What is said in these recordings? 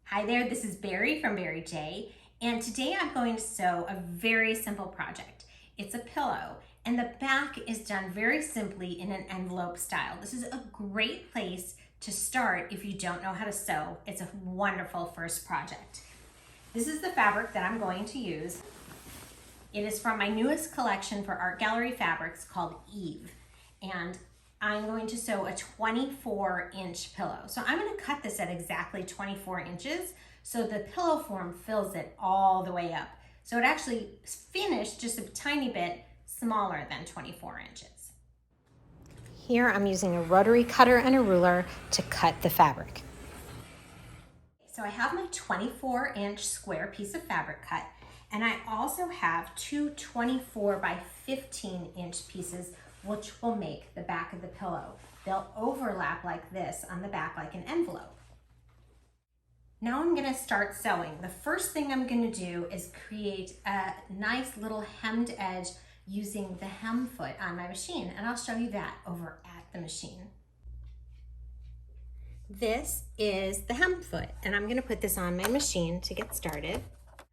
Hi there, this is Barry from Barry J, and today I'm going to sew a very simple project. It's a pillow, and the back is done very simply in an envelope style. This is a great place to start if you don't know how to sew. It's a wonderful first project. This is the fabric that I'm going to use. It is from my newest collection for Art Gallery Fabrics called Eve, and I'm going to sew a 24-inch pillow. So I'm going to cut this at exactly 24 inches so the pillow form fills it all the way up. So it actually finished just a tiny bit smaller than 24 inches. Here I'm using a rotary cutter and a ruler to cut the fabric. So I have my 24-inch square piece of fabric cut, and I also have two 24 by 15-inch pieces which will make the back of the pillow. They'll overlap like this on the back like an envelope. Now I'm going to start sewing. The first thing I'm going to do is create a nice little hemmed edge using the hem foot on my machine, and I'll show you that over at the machine. This is the hem foot, and I'm going to put this on my machine to get started.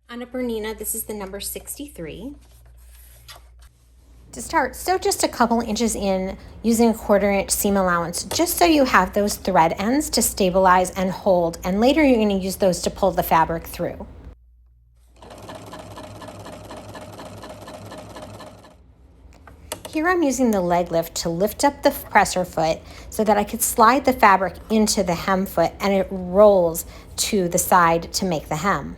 On a Bernina, this is the number 63. To start, sew just a couple inches in using a 1/4 inch seam allowance, just so you have those thread ends to stabilize and hold, and later you're going to use those to pull the fabric through. Here I'm using the leg lift to lift up the presser foot so that I could slide the fabric into the hem foot and it rolls to the side to make the hem.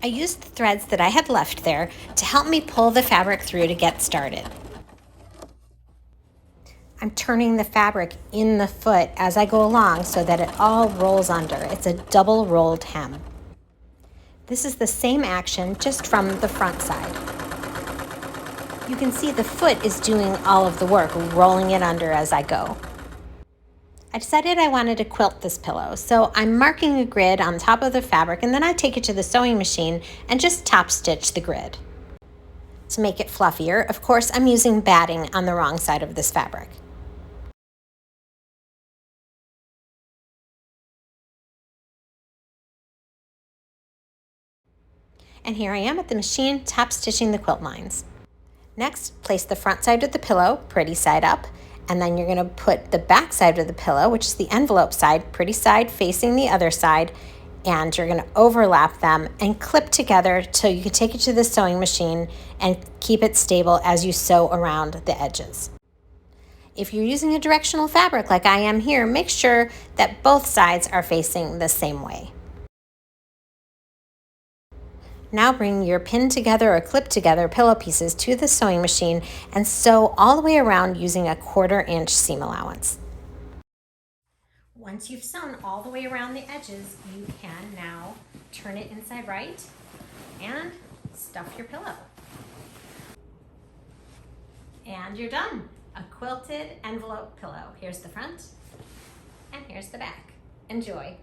I used the threads that I had left there to help me pull the fabric through to get started. I'm turning the fabric in the foot as I go along so that it all rolls under. It's a double rolled hem. This is the same action just from the front side. You can see the foot is doing all of the work, rolling it under as I go. I decided I wanted to quilt this pillow, so I'm marking a grid on top of the fabric, and then I take it to the sewing machine and just top stitch the grid. To make it fluffier, of course, I'm using batting on the wrong side of this fabric. And here I am at the machine top stitching the quilt lines. Next, place the front side of the pillow pretty side up, and then you're going to put the back side of the pillow, which is the envelope side, pretty side facing the other side, and you're going to overlap them and clip together till you can take it to the sewing machine and keep it stable as you sew around the edges. If you're using a directional fabric like I am here, make sure that both sides are facing the same way. Now bring your pinned together or clipped together pillow pieces to the sewing machine and sew all the way around using a 1/4 inch seam allowance. Once you've sewn all the way around the edges, you can now turn it inside right and stuff your pillow. And you're done. A quilted envelope pillow. Here's the front and here's the back. Enjoy.